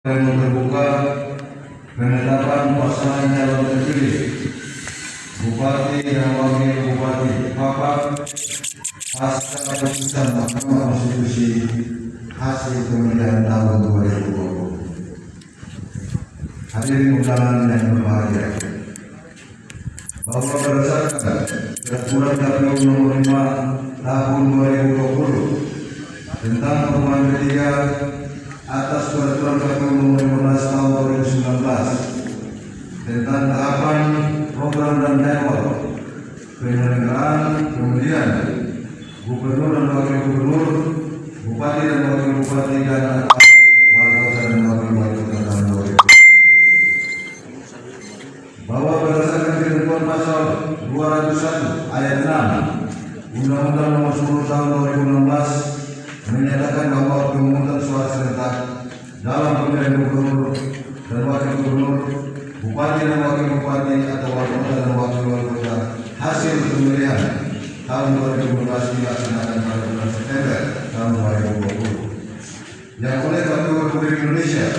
Yang terbuka penetapan pasangan calon terpilih Bupati dan Wakil Bupati Papua pasca keputusan Mahkamah Konstitusi hasil pemilihan tahun 2020. Hadirin undangan yang berbahagia, bahwa berdasarkan Peraturan KPU Nomor 5 Tahun 2020 tentang perubahan ketiga atas Peraturan KPU Nomor 15 Tahun 2019 tentang tahapan program dan jadwal penyelenggaraan pemilihan Gubernur dan Wakil Gubernur, Bupati dan Wakil Bupati dan Wali Kota dan Wakil Wali Kota tahun 2020. Bahwa berdasarkan ketentuan pasal 201 ayat 6 Undang-Undang Nomor 10 Tahun 2016 menyatakan bahwa pemungutan suara serentak dalam pemilihan gubernur dan wakil gubernur, bupati dan wakil bupati atau wali kota dan wakil wali kota hasil pemilihan tahun 2015 dilaksanakan pada bulan September tahun 2020 yang oleh KPU Republik Indonesia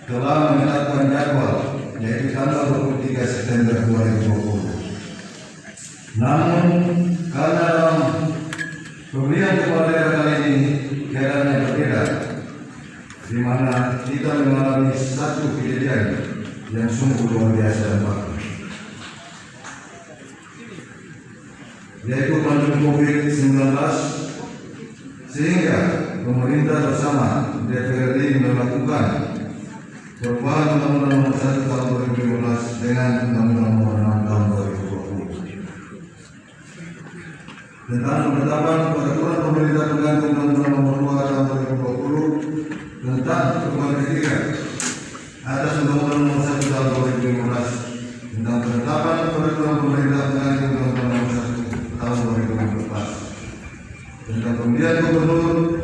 telah menetapkan jadwal yaitu tanggal 23 September 2020. Namun karena dalam pemilihan kepala daerah kali ini keadaannya berbeda, di mana kita mengalami satu kejadian yang sungguh luar biasa dan baru, yaitu pandemi COVID-19, sehingga pemerintah bersama DPRD melakukan perubahan Undang-Undang Nomor 1 Tahun 2015 dengan Undang-Undang Nomor 6 Tahun 2020 tentang penetapan peraturan pemerintah pengganti Undang-Undang Nomor 2 Tahun 2020 tentang perubahan ketiga atas Undang-Undang Nomor 1 Tahun 2015 tentang penetapan peraturan pemerintah pengganti Undang-Undang Nomor 1 Tahun 2014 tentang pemilihan gubernur,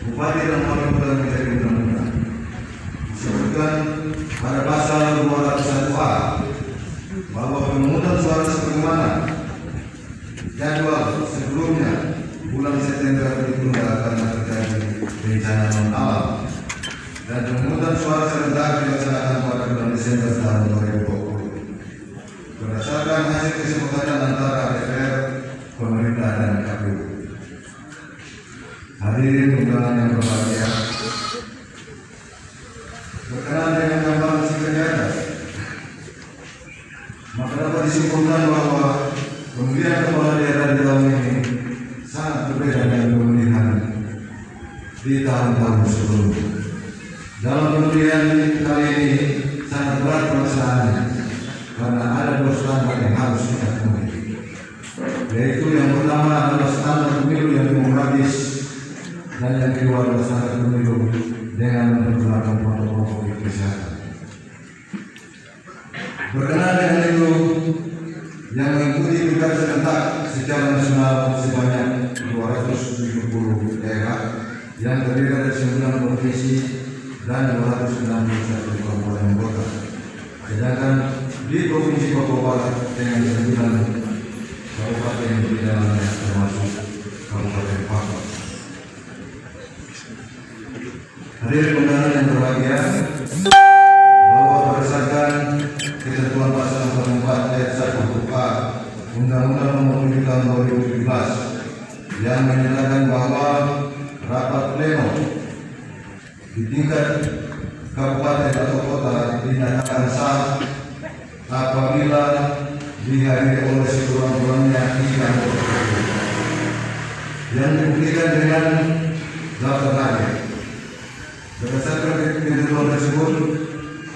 bupati dan wakil kota menjadi undang-undang. Disebutkan pada pasal 201A bahwa pemungutan suara sebagaimana jadwal sebelumnya bulan September ditunda karena terjadi bencana non alam dan pemungutan suara serentak dilaksanakan pada bulan Desember tahun 2020 berdasarkan hasil kesepakatan antara DPR, pemerintah dan KPU. Hadirin undangan yang berbahagia, berkenaan dengan gambaran singkat di atas, maka dapat disimpulkan bahwa pemilihan kepala daerah di tahun ini sangat berbeda dengan pemilihan di tahun-tahun sebelumnya. Dalam pemilihan kali ini sangat berat pelaksanaannya karena ada dua standar yang harus kita penuhi, yaitu yang pertama adalah standar pemilu yang demokratis dan yang kedua adalah standar pemilu dengan mempergunakan protokol COVID kesehatan. Berkenaan dengan itu, yang mengikuti pilkada serentak secara nasional sebanyak 270 daerah yang terdiri dari 9 provinsi dan 261 kabupaten kota. Sedangkan di Provinsi Papua Barat dengan 9 kabupaten di dalamnya termasuk Kabupaten Papua. Hadirin undangan yang berbahagia, bahwa berdasarkan ketentuan pasal 44 ayat 1 huruf A Undang-Undang Nomor 7 Tahun 2017 yang menyatakan bahwa rapat pleno di tingkat kabupaten atau kota dinyatakan sah apabila dihadiri oleh sekurang-kurangnya 3 anggota yang dibuktikan dengan daftar hadir. Berdasarkan ketentuan tersebut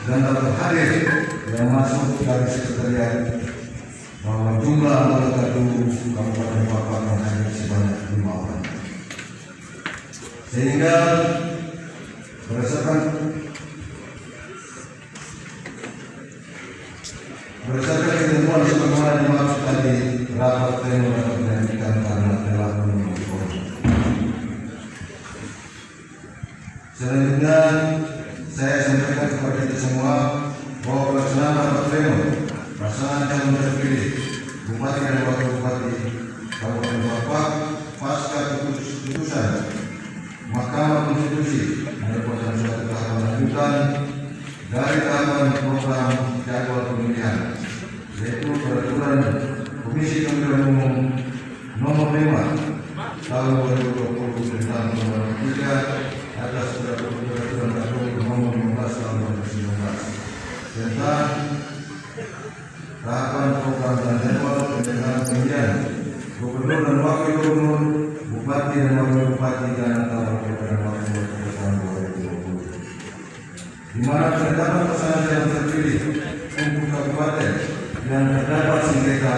dan daftar hadir yang masuk dari sekretariat bahwa jumlah anggota KPU Kabupaten Papua yang hadir sebanyak 5 orang, sehingga berdasarkan ketentuan sebagaimana dimaksud tadi, rapat pleno dapat dihentikan karena telah memenuhi quorum. Selanjutnya saya sampaikan kepada kita semua bahwa pelaksanaan rapat pleno pasangan calon terpilih Bupati dan Wakil Bupati Kabupaten Papua pasca keputusan Mahkamah Konstitusi merupakan suatu tahapan lanjutan dari tahapan program jadwal pemilihan, yaitu peraturan Komisi Pemilihan Umum nomor 5 tahun 2020 tentang nomor 3 atas peraturan KPU nomor 15 tahun 2019 tentang tahapan program dan jadwal penyelenggaraan pemilihan gubernur dan wakil gubernur, bupati dan wakil bupati, dan atau wakil dan wakil bupati tahun 2020, di mana terdapat pasangan yang terpilih untuk kabupaten dan terdapat sengketa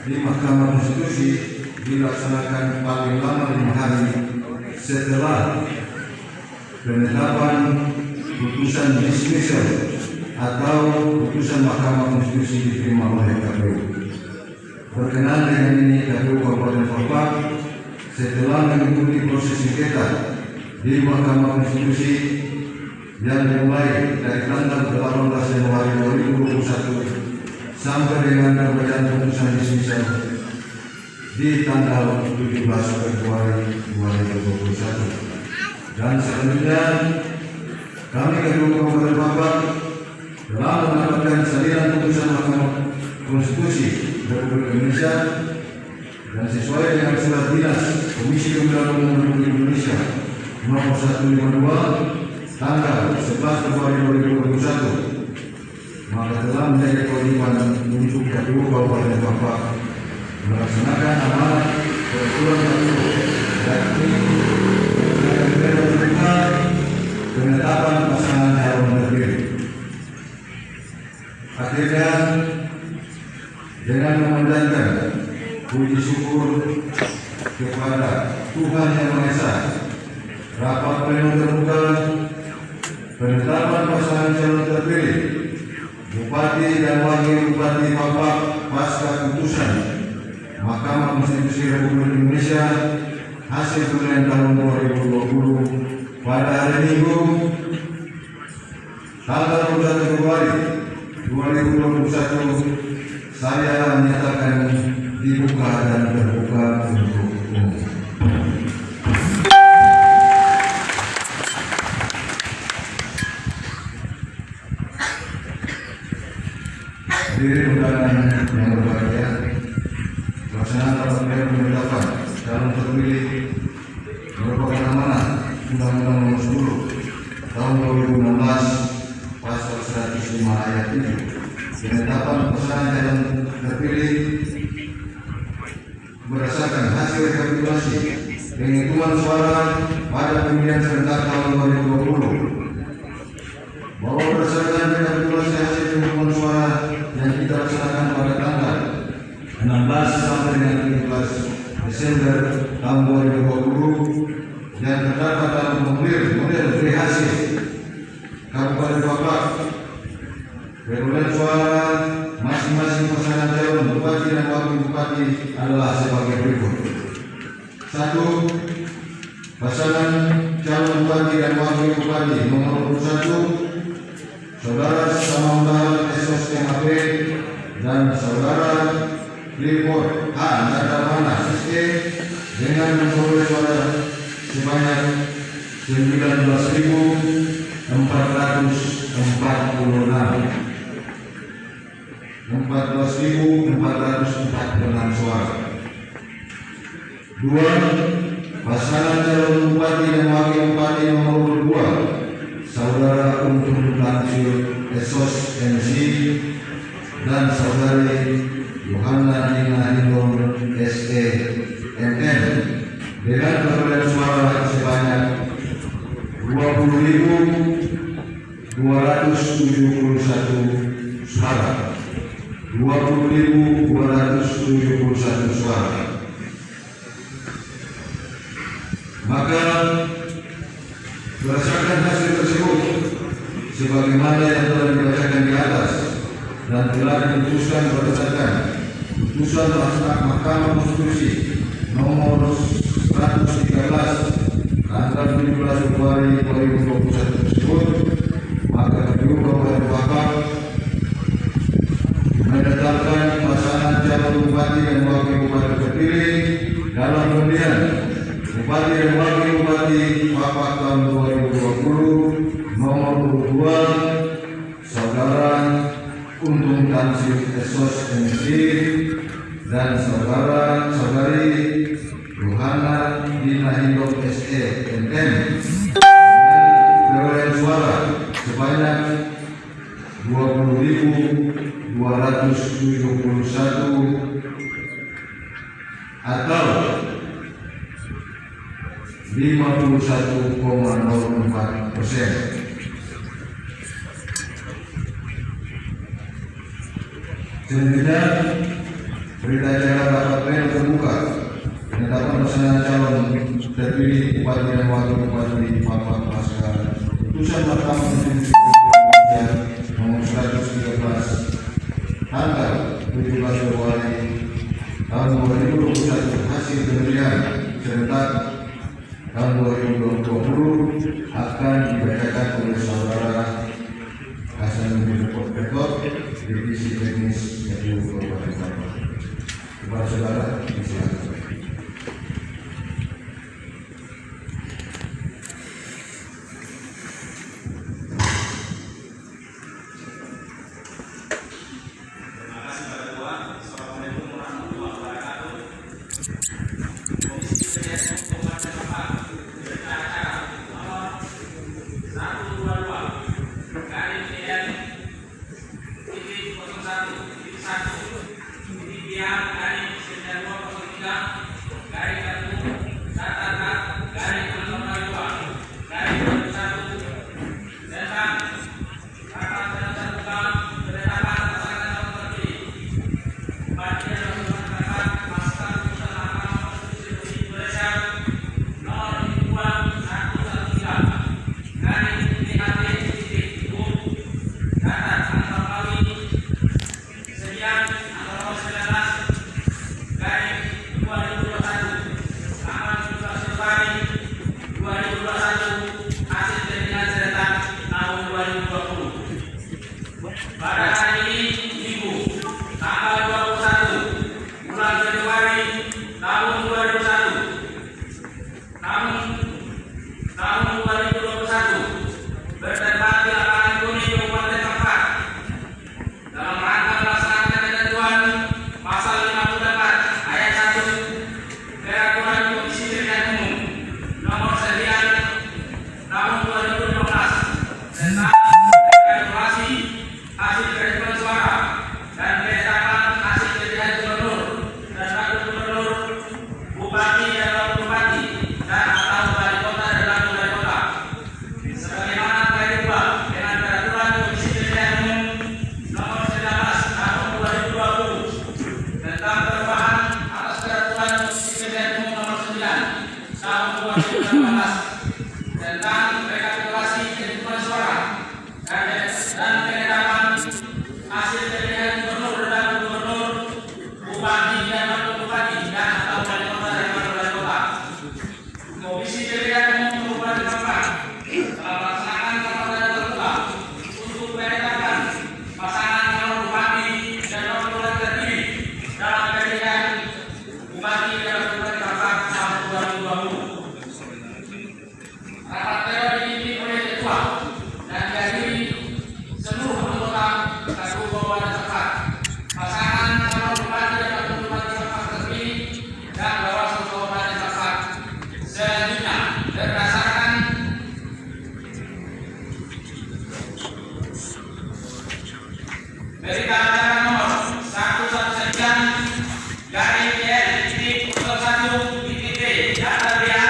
di Mahkamah Konstitusi dilaksanakan paling lama 5 hari setelah penetapan putusan dismissal atau putusan Mahkamah Konstitusi diterima oleh KPU. Berkenaan dengan ini, KPU Kabupaten Papua setelah mengikuti proses sengketa di Mahkamah Konstitusi yang dimulai dari tanggal 18 Januari 2021 sampai dengan pembacaan putusan dismissal di tanggal 17 Februari 2021. Dan selanjutnya kami KPU Kabupaten Papua telah mendapatkan salinan putusan Mahkamah Konstitusi Republik Indonesia dan sesuai dengan surat dinas Komisi Pemilihan Umum Republik Indonesia nomor 152 tanggal 11 Februari 2021, maka telah menjadi kewajiban untuk KPU Kabupaten Papua melaksanakan amanat peraturan KPU yakni penetapan pasangan calon terpilih. Akhirnya dengan memanjatkan puji syukur kepada Tuhan Yang Maha Esa, rapat pleno terbuka penetapan pasangan calon terpilih Bupati dan Wakil Bupati Papua pasca putusan Mahkamah Konstitusi Republik Indonesia hasil pemilihan tahun 2020 pada hari Minggu tanggal 21 Februari 2021 saya menyatakan dibuka dan terbuka untuk umum. Hadirin undangan yang berbahagia, pelaksanaan rapat pleno penetapan calon terpilih merupakan amanah Undang-Undang Nomor 10 Tahun 2016 Pasal 105 Ayat 7. Penetapan pasangan calon terpilih berdasarkan hasil rekapitulasi penghitungan suara pada pemilihan serentak tahun 2020, bahwa berdasarkan rekapitulasi hasil penghitungan suara yang kita laksanakan pada tanggal 16 sampai dengan 17 Desember tahun 2020 yang terdapat dalam model dari hasil Kabupaten Papua, perolehan suara masing-masing pasangan calon bupati dan wakil bupati adalah sebagai berikut. 1. Pasangan calon bupati dan wakil bupati nomor 1 Saudara Samaudah Esos MAP dan Saudara Clifford H. Nadamana SK dengan memperoleh suara sebanyak 14.446 suara. 2. Pasangan calon bupati dan wakil bupati nomor 2 Saudara Untung Lansir Esos MC dan Saudari Yohana Nina Hindon SE MM dengan perolehan suara sebanyak 20.271 suara. 20.271 suara. Maka berdasarkan hasil tersebut sebagaimana yang telah dibacakan di atas dan telah diputuskan berdasarkan putusan Mahkamah Konstitusi nomor 113 tanggal 17 Februari 2021 tersebut, maka KPU Kabupaten Papua menetapkan pasangan calon bupati dan wakil bupati terpilih dalam pemilihan Bupati dan Wakil Bupati Papua tahun 2020 nomor 2 Saudara Untung Tamsil Esos MC dan saudari Yohana Dina Hindok SE MM dengan perolehan suara sebanyak 20.271 atau 51,04%. Selanjutnya, berita acara rapat pleno terbuka penetapan pasangan calon terpilih bupati dan wakil bupati di Papua pasca putusan Mahkamah Konstitusi Indonesia nomor 113 tanggal 17 Februari tahun 2021 hasil pemilihan serentak tahun 2020 akan dibacakan oleh saudara Hasanuddin Kopetot, Divisi Teknis KPU Kabupaten Papua. Kepada saudara, disilakan. Pada hari ini Minggu tanggal 21 bulan Februari tahun 2021 bertempat di lapangan kuning Kabupaten Papua dalam rangka melaksanakan ketentuan pasal 54 ayat 1 peraturan Komisi Pemilihan Umum nomor 9 tahun 2015 tentang rekapitulasi hasil perhitungan suara dan penetapan hasil pemilihan gubernur dan wakil gubernur, bupati dan wakil bupati dan atau wali kota dan wakil wali kota sebagaimana telah diubah dengan peraturan Komisi Pemilihan Umum nomor 19 tahun 2020 tentang perubahan atas peraturan Komisi Pemilihan Umum nomor 9 tahun 2018 tentang rekapitulasi perhitungan suara dan penetapan hasil pemilihan gubernur dan wakil gubernur, bupati dan wakil bupati dan atau wali kota dan wakil wali kota. Komisi Pemilihan Umum Kabupaten Papua telah melaksanakan rapat terbuka untuk penetapan pasangan calon bupati dan wakil bupati terpilih dalam pemilihan bupati dan wakil bupati Papua tahun 2020. Rapat pleno dipimpin oleh ketua dan dihadiri seluruh anggota KPU Kabupaten Papua, pasangan calon bupati dan wakil bupati Papua terpilih dan Bawaslu Kabupaten Papua. Selanjutnya, berdasarkan berita acara nomor 119 garing PL.1 ITP data BA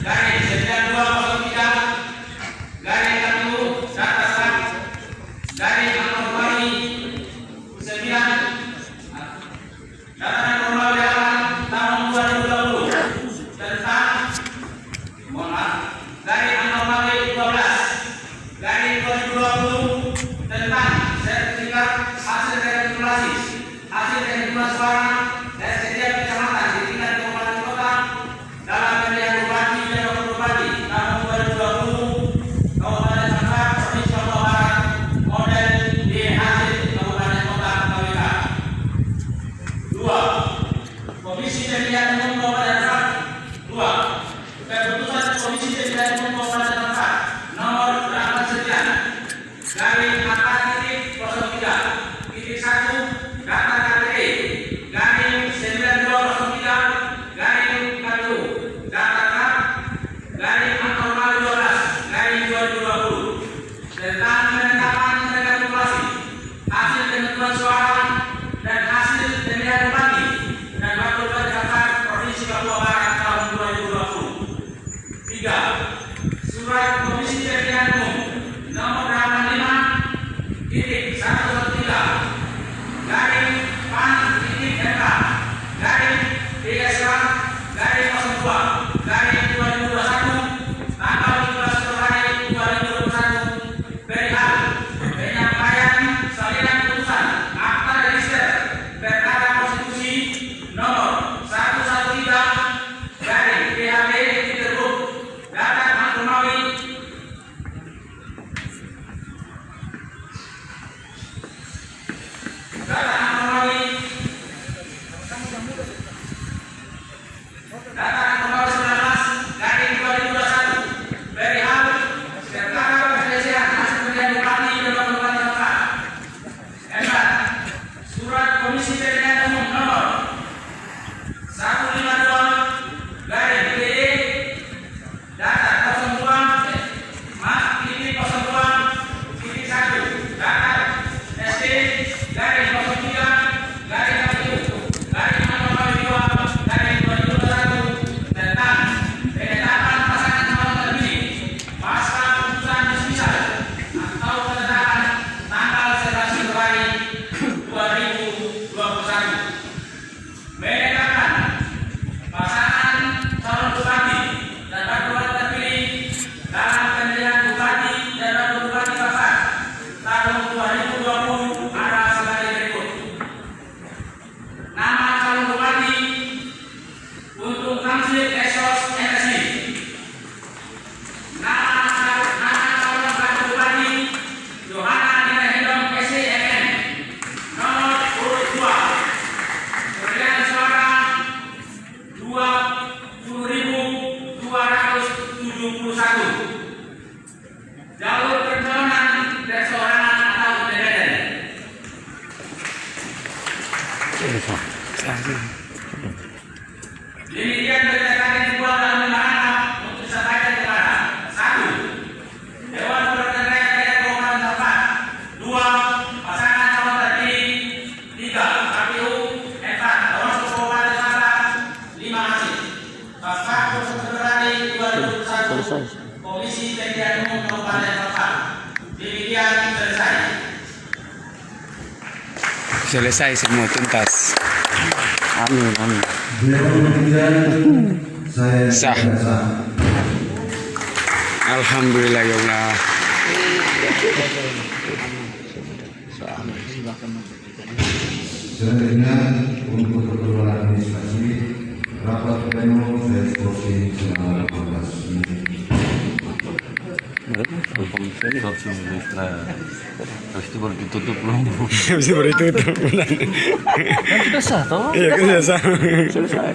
garing 9203 garing KPU data SAK garing anomali 9 data normal tahun 2020 tentang garing anomali 12 garing 2020 tentang sertifikat hasil garing 4.03.1 data KTP garing 9203 garing 40 data KAP garing 4.12 garing 2020 tentang penetapan rekapitulasi hasil penentuan suara dan hasil pemilihan bupati dan wakil bupati Jakarta Provinsi Papua Barat tahun 2020. 3. Surat Komisi Pemilihan Umum nomor 85.113 garing PAN.MK garing 3 garing 02 garing 2021 tanggal 15 Februari 2021 perihal penyampaian salinan putusan akta register perkara konstitusi nomor 113 garing PHB Peterbuk Datat Romawi Data 19 garing 2021 perihal perkara perselisihan hasil pemilihan bupati dan wakil bupati Jakarta. 4. Surat Komisi Pemilihan Umum nomor 152 garing BD data 02.1 data SD garing 03 garing 1 garing 452 garing 2021 tentang penetapan pasangan calon terpilih pasca putusan dismisal atau penetapan tanggal 11 Februari 2021 menetapkan pasangan calon bupati dan wakil bupati terpilih dalam pemilihan bupati dan wakil bupati Jakarta tahun 2020 adalah sebagai berikut. Nama calon bupati untuk Tamsil Esos MSI. Nama calon wakil bupati Yohana Dina Hidom SCMN. Nomor urut 2. Perolehan suara 20.271. Jalur pencalonan perseorangan atau independen. Demikian berita yang dibuat dalam undangan untuk disampaikan kepada 1. Dewan Perwakilan Rakyat Daerah Kabupaten Jakarta. 2. Pasangan calon terpilih. 3. KPU. 4. Bawaslu Kabupaten Jakarta. 5 hasil. Pasca 1 Februari 2021. Komisi Pemilihan Umum Kabupaten Jakarta. Demikian selesai. Selesai semua tuntas. Amin, amin. Dewan Pemilihan saya Sah. sah. Alhamdulillah ya Allah. Selanjutnya untuk keperluan administrasi rapat pleno saya diskusi selama 15 menit. Habis itu baru ditutup belum? Habis itu baru ditutup. Kan kita sah toh? Iya, kan selesai. Selesai.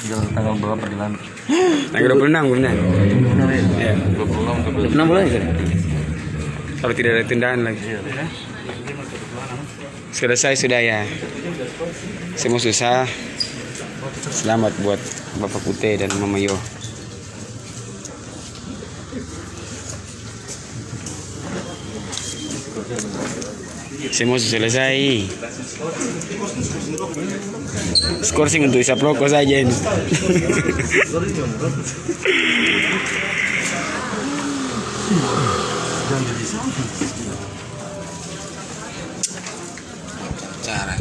Tinggal tanggal berapa dilantik? Tanggal 26 bulan. Iya. 26 bulan ya? Kalau tidak ada tundaan lagi. Selesai sudah ya. Semua susah. Selamat buat Bapak Putih dan Mama Yo. Semua sudah selesai. Skorsing untuk isap rokok saja ini. Cara.